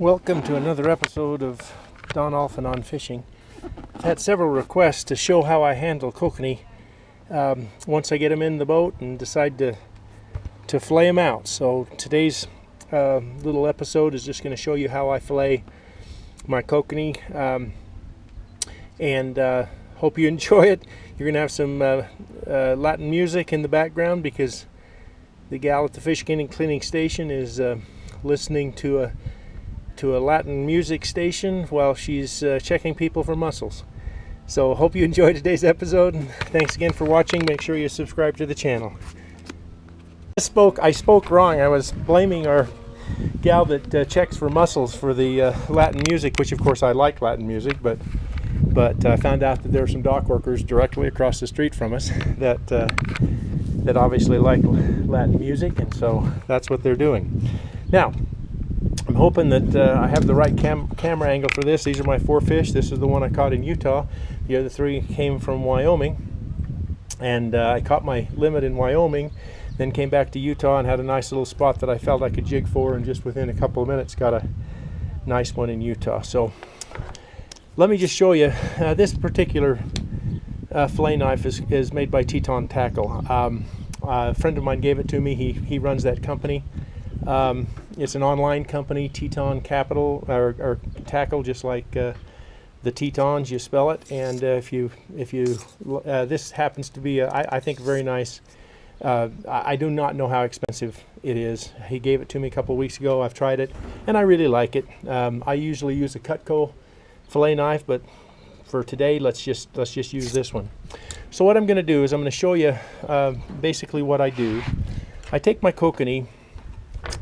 Welcome to another episode of Don Allphin on Fishing. I've had several requests to show how I handle kokanee once I get them in the boat and decide to fillet them out. So today's little episode is just going to show you how I fillet my kokanee, and hope you enjoy it. You're going to have some Latin music in the background because the gal at the fish cleaning station is listening to a Latin music station while she's checking people for mussels. So hope you enjoyed today's episode, and thanks again for watching. Make sure you subscribe to the channel. I spoke wrong. I was blaming our gal that checks for mussels for the Latin music, which of course I like Latin music, but I found out that there are some dock workers directly across the street from us that obviously like Latin music, and so that's what they're doing. Now, I'm hoping that I have the right camera angle for this. These are my 4 fish. This is the one I caught in Utah. The other 3 came from Wyoming, and I caught my limit in Wyoming, then came back to Utah and had a nice little spot that I felt I could jig for, and just within a couple of minutes got a nice one in Utah. So let me just show you. This particular fillet knife is made by Teton Tackle. A friend of mine gave it to me. He runs that company. It's an online company, Teton Capital or Tackle, just like the Tetons, you spell it. And this happens to be I think very nice. I do not know how expensive it is. He gave it to me a couple of weeks ago. I've tried it and I really like it. I usually use a Cutco fillet knife, but for today let's just use this one. So what I'm going to do is I'm going to show you basically what I do. I take my kokanee.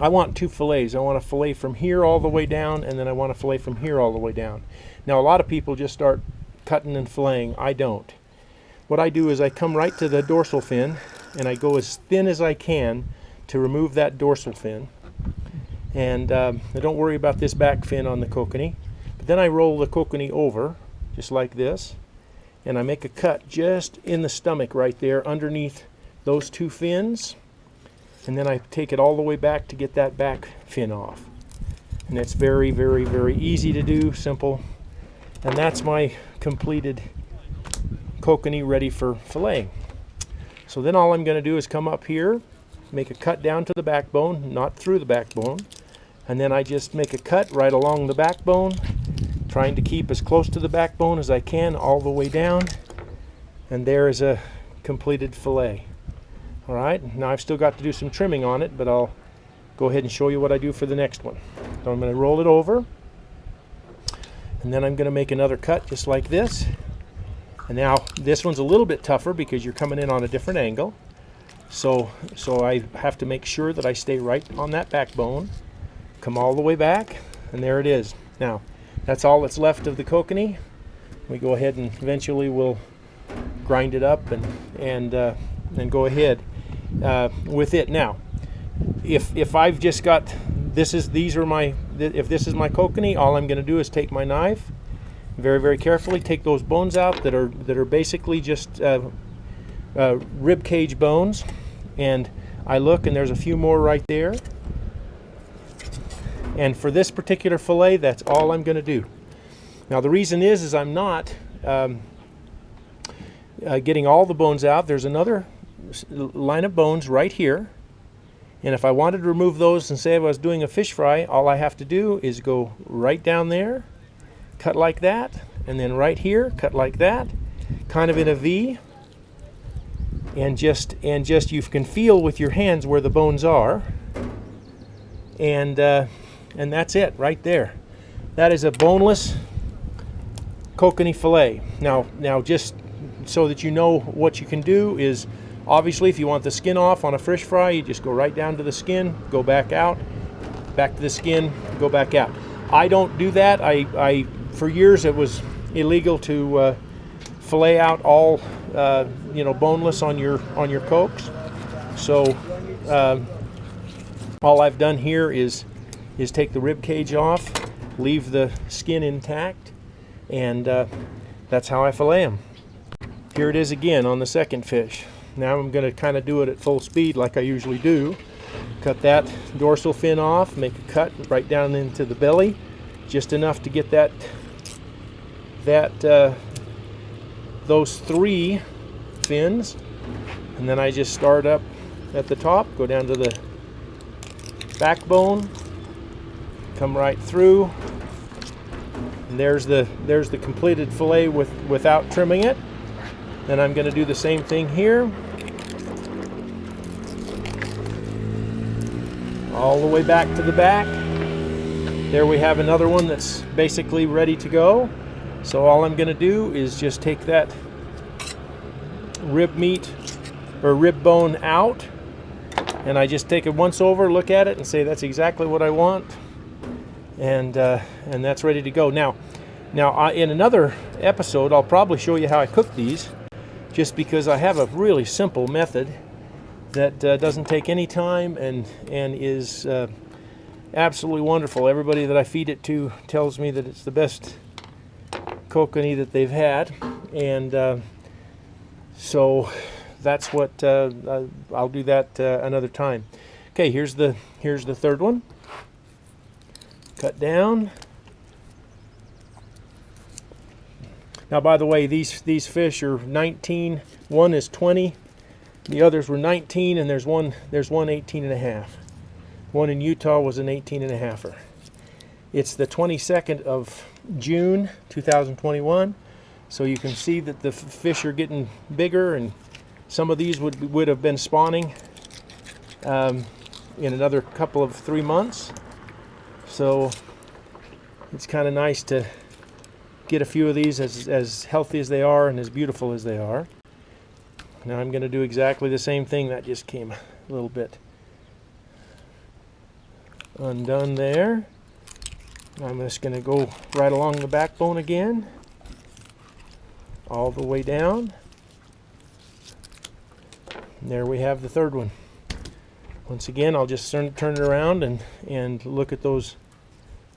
I want 2 fillets. I want to fillet from here all the way down, and then I want to fillet from here all the way down. Now, a lot of people just start cutting and filleting. I don't. What I do is I come right to the dorsal fin, and I go as thin as I can to remove that dorsal fin. And I don't worry about this back fin on the kokanee. But then I roll the kokanee over, just like this, and I make a cut just in the stomach right there underneath those 2 fins. And then I take it all the way back to get that back fin off. And it's very, very, very easy to do, simple. And that's my completed kokanee ready for filleting. So then all I'm going to do is come up here, make a cut down to the backbone, not through the backbone. And then I just make a cut right along the backbone, trying to keep as close to the backbone as I can all the way down. And there is a completed fillet. All right, now I've still got to do some trimming on it, but I'll go ahead and show you what I do for the next one. So I'm going to roll it over, and then I'm going to make another cut just like this. And now this one's a little bit tougher because you're coming in on a different angle. So I have to make sure that I stay right on that backbone, come all the way back, and there it is. Now, that's all that's left of the kokanee. We go ahead and eventually we'll grind it up and go ahead with it. Now, if I've just got if this is my kokanee, all I'm going to do is take my knife, very, very carefully take those bones out that are basically just rib cage bones, and I look and there's a few more right there. And for this particular fillet, that's all I'm going to do. Now the reason is I'm not getting all the bones out. There's another line of bones right here, and if I wanted to remove those and say I was doing a fish fry, all I have to do is go right down there, cut like that, and then right here cut like that, kind of in a V, and just you can feel with your hands where the bones are, and that's it right there. That is a boneless kokanee fillet. Now just so that you know what you can do is, obviously, if you want the skin off on a fish fry, you just go right down to the skin, go back out, back to the skin, go back out. I don't do that. For years it was illegal to fillet out all boneless on your cokes. So all I've done here is take the rib cage off, leave the skin intact, and that's how I fillet them. Here it is again on the second fish. Now I'm going to kind of do it at full speed like I usually do. Cut that dorsal fin off, make a cut right down into the belly, just enough to get those 3 fins, and then I just start up at the top, go down to the backbone, come right through, and there's the completed fillet without trimming it. Then I'm going to do the same thing here, all the way back to the back. There we have another one that's basically ready to go. So all I'm going to do is just take that rib meat or rib bone out, and I just take it once over, look at it, and say that's exactly what I want, and that's ready to go. Now in another episode, I'll probably show you how I cook these, just because I have a really simple method that doesn't take any time and is absolutely wonderful. Everybody that I feed it to tells me that it's the best kokanee that they've had, and so that's what I'll do that another time. Okay, here's the third one. Cut down. Now, by the way, these fish are 19. One is 20. The others were 19, and there's one 18 and a half. One in Utah was an 18 and a halfer. It's the 22nd of June 2021, so you can see that the fish are getting bigger, and some of these would have been spawning in another couple of 3 months. So it's kind of nice to get a few of these as healthy as they are and as beautiful as they are. Now I'm going to do exactly the same thing. That just came a little bit undone there. I'm just going to go right along the backbone again, all the way down. And there we have the third one. Once again, I'll just turn it around and look at those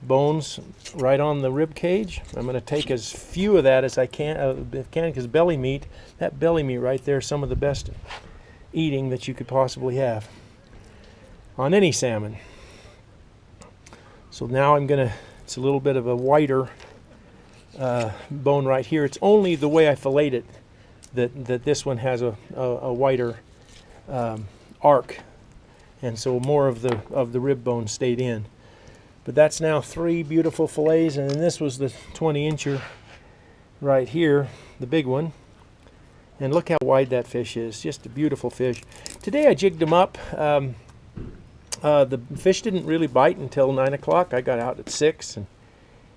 bones right on the rib cage. I'm going to take as few of that as I can, because belly meat, that belly meat right there is some of the best eating that you could possibly have on any salmon. So now I'm going to, it's a little bit of a whiter bone right here. It's only the way I filleted it that this one has a whiter arc, and so more of the rib bone stayed in. But that's now 3 beautiful fillets, and then this was the 20-incher right here, the big one. And look how wide that fish is, just a beautiful fish. Today I jigged them up. The fish didn't really bite until 9 o'clock. I got out at 6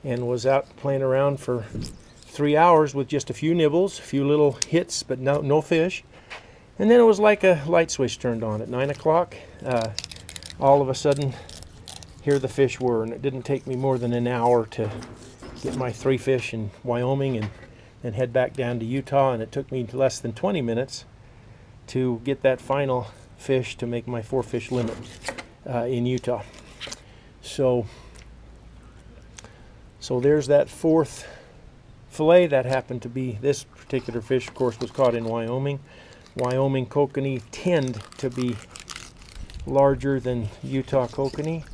and was out playing around for 3 hours with just a few nibbles, a few little hits, but no fish. And then it was like a light switch turned on at 9 o'clock. All of a sudden, here the fish were, and it didn't take me more than an hour to get my 3 fish in Wyoming and then head back down to Utah, and it took me less than 20 minutes to get that final fish to make my 4 fish limit in Utah. So there's that 4th fillet. That happened to be, this particular fish, of course, was caught in Wyoming. Wyoming kokanee tend to be larger than Utah kokanee,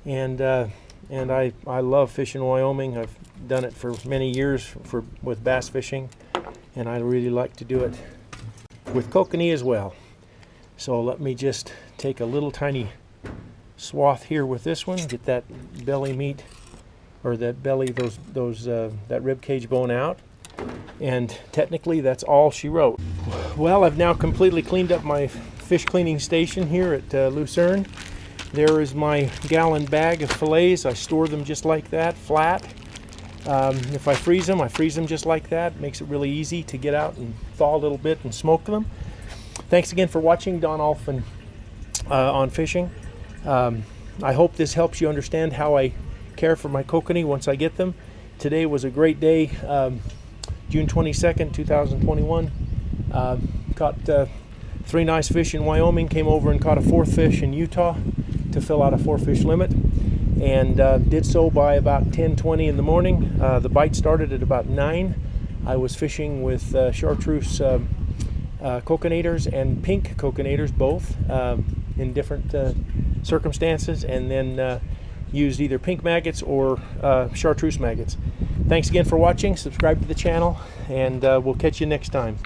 and I love fishing Wyoming. I've done it for many years with bass fishing, and I really like to do it with kokanee as well. So let me just take a little tiny swath here with this one, get that belly meat, or that belly, that rib cage bone out, and technically that's all she wrote. Well, I've now completely cleaned up my fish cleaning station here at Lucerne. There is my gallon bag of fillets. I store them just like that, flat. If I freeze them just like that. Makes it really easy to get out and thaw a little bit and smoke them. Thanks again for watching Don Allphin on fishing. I hope this helps you understand how I care for my kokanee once I get them. Today was a great day, June 22nd, 2021. Caught 3 nice fish in Wyoming, came over and caught a 4th fish in Utah to fill out a 4 fish limit, and did so by about 10:20 in the morning. The bite started at about 9. I was fishing with chartreuse kokanators and pink kokanators, both in different circumstances, and then used either pink maggots or chartreuse maggots. Thanks again for watching. Subscribe to the channel, and we'll catch you next time.